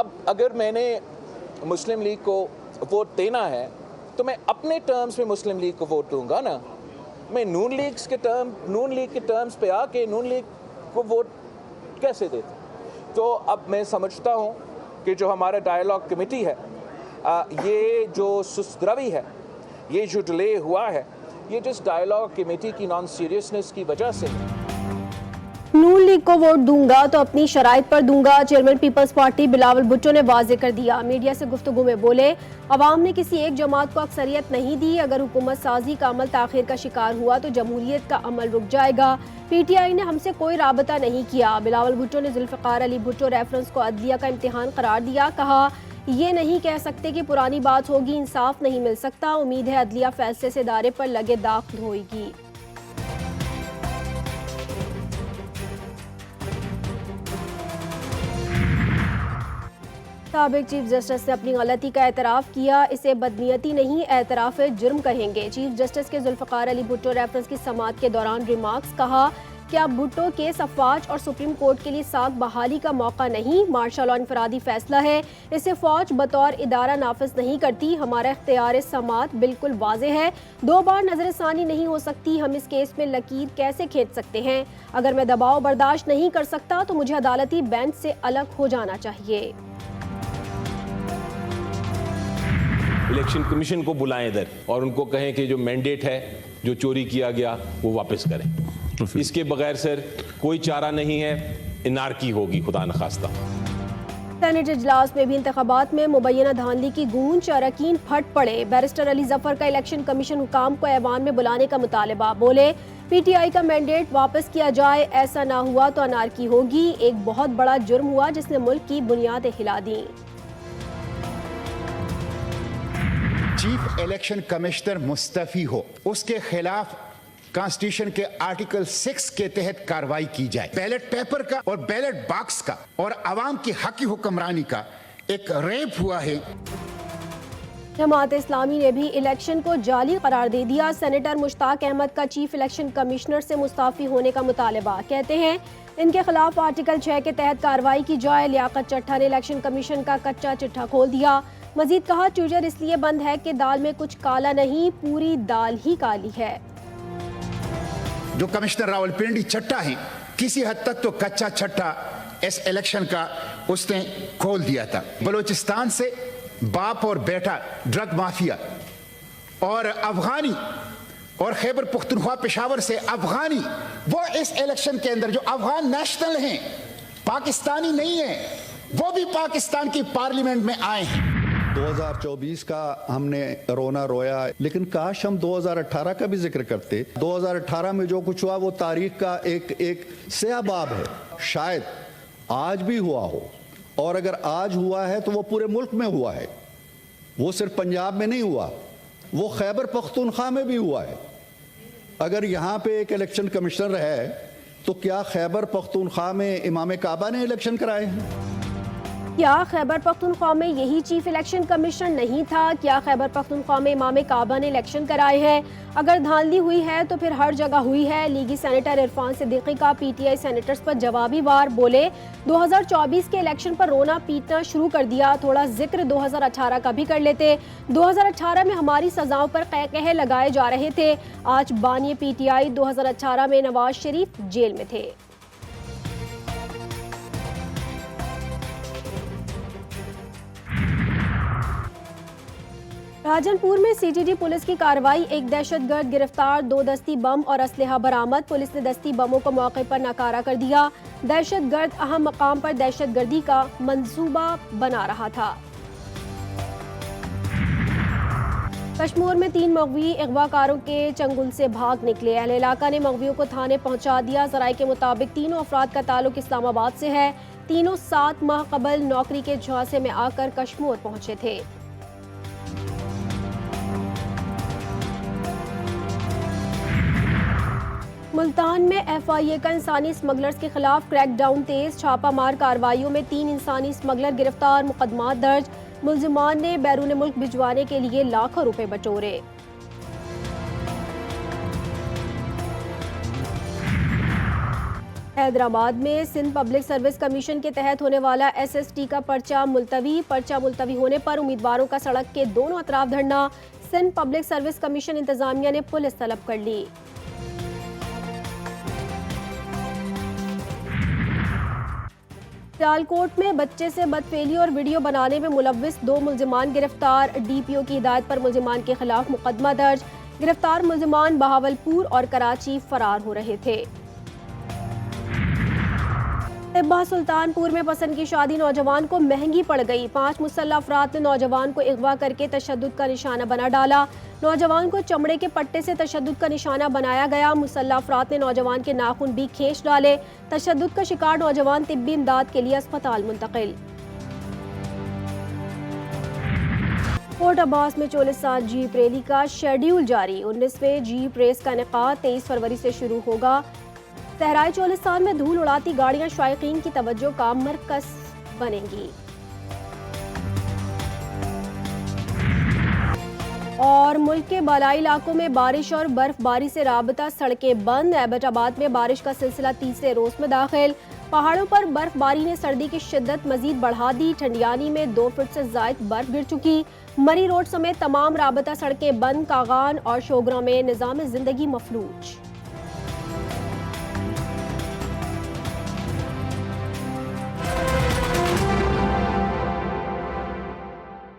अब अगर मैंने मुस्लिम लीग को वोट देना है तो मैं अपने टर्म्स में मुस्लिम लीग को वोट दूंगा ना। मैं नून लीग के टर्म्स पे आके नून लीग को वोट कैसे देता? तो अब मैं समझता हूँ कि जो हमारा डायलॉग कमेटी है, ये जो सुस्त रवि है, ये जो डिले हुआ है, ये जिस डायलॉग कमेटी की नॉन सीरियसनेस की वजह से। नून लीग को वोट दूंगा तो अपनी शराइत पर दूंगा, chairman peoples party Bilawal Bhutto ने वाजे कर दिया। मीडिया से गुफ्तगू में बोले, अवाम ने किसी एक जमात को अक्सरियत नहीं दी। अगर हुकूमत साजी का अमल ताखिर का शिकार हुआ तो जमहूरियत का अमल रुक जाएगा। पीटीआई ने हमसे कोई राबता नहीं किया। बिलावल भुट्टो ने जुल्फ़िकार अली भुट्टो रेफरेंस को अदलिया का इम्तिहान करार दिया। कहा, ये नहीं कह सकते कि पुरानी बात होगी, इंसाफ नहीं मिल सकता। उम्मीद है अदलिया फैसले से इदारे पर लगे दाग धोएगी। साबिक चीफ जस्टिस ने अपनी गलती का एतराफ़ किया। इसे बदनीयती नहीं, एतराफ़ जुर्म कहेंगे। चीफ जस्टिस के जुल्फ़िकार अली भुट्टो रेफरेंस की समाअत के दौरान रिमार्क्स। कहा, क्या भुट्टो केस अफवाज और सुप्रीम कोर्ट के लिए साख बहाली का मौका नहीं? मार्शल लॉ इनफरादी फैसला है, इसे फौज बतौर इदारा नाफिज नहीं करती। हमारा इख्तियार समाअत बिल्कुल वाज़े है, 2 बार नजरसानी नहीं हो सकती। हम इस केस में लकीर कैसे खींच सकते हैं? अगर मैं दबाव बर्दाश्त नहीं कर सकता तो मुझे अदालती बेंच से अलग हो जाना चाहिए। इलेक्शन कमीशन को बुलाएं इधर और उनको कहें कि जो मैंडेट है, जो चोरी किया गया, वो वापस करें। इसके बगैर सर कोई चारा नहीं है, इनारकी होगी खुदा न खास्ता। सेनेट इजलास में भी इंतखाबात में मुबैना धांधली की गूंज, अरकान फट पड़े। बैरिस्टर अली जफर का इलेक्शन कमीशन हुकाम को ऐवान में बुलाने का मुतालबा। बोले, पीटीआई का मैंडेट वापस किया जाए, ऐसा ना हुआ तो अनारकी होगी। एक बहुत बड़ा जुर्म हुआ जिसने मुल्क की बुनियादें हिला दी। चीफ इलेक्शन कमिश्नर मुस्तफी हो, उसके खिलाफ कॉन्स्टिट्यूशन के आर्टिकल 6 के तहत कार्रवाई की जाए। बैलेट पेपर का और बैलेट बॉक्स का और अवाम की हकी हुक्मरानी का एक रेप हुआ है। जमात इस्लामी ने भी इलेक्शन को जाली करार दे दिया। सेनेटर मुश्ताक अहमद का चीफ इलेक्शन कमिश्नर से मुस्ताफी होने का मुतालबा। कहते हैं इनके खिलाफ आर्टिकल 6 के तहत कार्रवाई की जाए। लियाकत चट्टा ने इलेक्शन कमीशन का कच्चा चिट्ठा खोल दिया। मजीद कहा, ट्विटर इसलिए बंद है कि दाल में कुछ काला नहीं, पूरी दाल ही काली है। जो कमिश्नर रावलपिंडी चट्टा है, किसी हद तक तो कच्चा चट्टा इस इलेक्शन का उसने खोल दिया था। बलूचिस्तान से बाप और बेटा ड्रग माफिया और अफगानी और खैबर पुख्तनख्वा पेशावर से अफगानी, वो इस इलेक्शन के अंदर जो अफगान नेशनल हैं, पाकिस्तानी नहीं है, वो भी पाकिस्तान की पार्लियामेंट में आए हैं। 2024 का हमने रोना रोया, लेकिन काश हम 2018 का भी जिक्र करते। 2018 में जो कुछ हुआ वो तारीख का एक स्याह बाब है। शायद आज भी हुआ हो, और अगर आज हुआ है तो वो पूरे मुल्क में हुआ है। वो सिर्फ पंजाब में नहीं हुआ, वो खैबर पख्तूनख्वा में भी हुआ है। अगर यहाँ पे एक इलेक्शन कमिश्नर है तो क्या खैबर पख्तूनख्वा में इमाम काबा ने इलेक्शन कराए हैं? क्या खैबर पख्तूनख्वा में यही चीफ इलेक्शन कमिश्नर नहीं था? क्या खैबर पख्तूनख्वा में इमाम काबा ने इलेक्शन कराए हैं? अगर धांधली हुई है तो फिर हर जगह हुई है। लीगी सेनेटर इरफान सिद्दीकी का पीटीआई सेनेटर्स पर जवाबी वार। बोले, 2024 के इलेक्शन पर रोना पीटना शुरू कर दिया। थोड़ा जिक्र 2018 का भी कर लेते। 2018 में हमारी सजाओं पर कह लगाए जा रहे थे। आज बानी पीटीआई 2018 में नवाज शरीफ जेल में थे। राजनपुर में सीटीडी पुलिस की कार्रवाई, एक दहशतगर्द गिरफ्तार, 2 दस्ती बम और असलहा बरामद। पुलिस ने दस्ती बमों को मौके पर नाकारा कर दिया। दहशतगर्द अहम मकाम पर दहशतगर्दी का मंसूबा बना रहा था। कश्मीर में 3 मगवी अगवाकारों के चंगुल से भाग निकले। अहले इलाका ने मगवियों को थाने पहुंचा दिया। जराये के मुताबिक तीनों अफराद का ताल्लुक इस्लामाबाद से है। तीनों 7 माह कबल नौकरी के झांसे में आकर कश्मीर पहुंचे थे। मुल्तान में एफआईए का इंसानी स्मगलर्स के खिलाफ क्रैकडाउन तेज। छापामार कार्रवाइयों में 3 इंसानी स्मगलर गिरफ्तार, मुकदमा दर्ज। मुलजिमान ने बैरून मुल्क भिजवाने के लिए लाखों रुपए बटोरे। हैदराबाद में सिंध पब्लिक सर्विस कमीशन के तहत होने वाला SST का पर्चा मुलतवी होने पर उम्मीदवारों का सड़क के दोनों अतराफ धरना। सिंध पब्लिक सर्विस कमीशन इंतजामिया ने पुलिस तलब कर ली। सियालकोट में बच्चे से बदफेली और वीडियो बनाने में मुलव्विस 2 मुल्जिमान गिरफ्तार। DPO की हिदायत पर मुल्जिमान के खिलाफ मुकदमा दर्ज। गिरफ्तार मुल्जिमान बहावलपुर और कराची फरार हो रहे थे। तिब्बा सुल्तानपुर में पसंद की शादी नौजवान को महंगी पड़ गई। 5 मुसल्लह अफराद ने नौजवान को अगवा करके तशद्दुद का निशाना बना डाला। नौजवान को चमड़े के पट्टे से तशद्दुद का निशाना बनाया गया। मुसल्लह अफराद ने नौजवान के नाखून भी खींच डाले। तशद्दुद का शिकार नौजवान तिब्बी इमदाद के लिए अस्पताल मुंतकिल। कोट अब्बास में 44 जीप रैली का शेड्यूल जारी। 19वें जीप रेस का इनेकाद 23 फरवरी से शुरू होगा। सहराए चोलिस्तान में धूल उड़ाती गाड़ियां शायकीन की तवज्जो का मरकज बनेंगी। और मुल्क के बालाई इलाकों में बारिश और बर्फबारी से राबता सड़कें बंद। एबटाबाद में बारिश का सिलसिला तीसरे रोज में दाखिल। पहाड़ों पर बर्फबारी ने सर्दी की शिद्दत मजीद बढ़ा दी। ठंडियानी में 2 फुट से जायद बर्फ गिर चुकी। मरी रोड समेत तमाम राबता सड़कें बंद। कागान और शोगरा में निजाम जिंदगी मफलूज।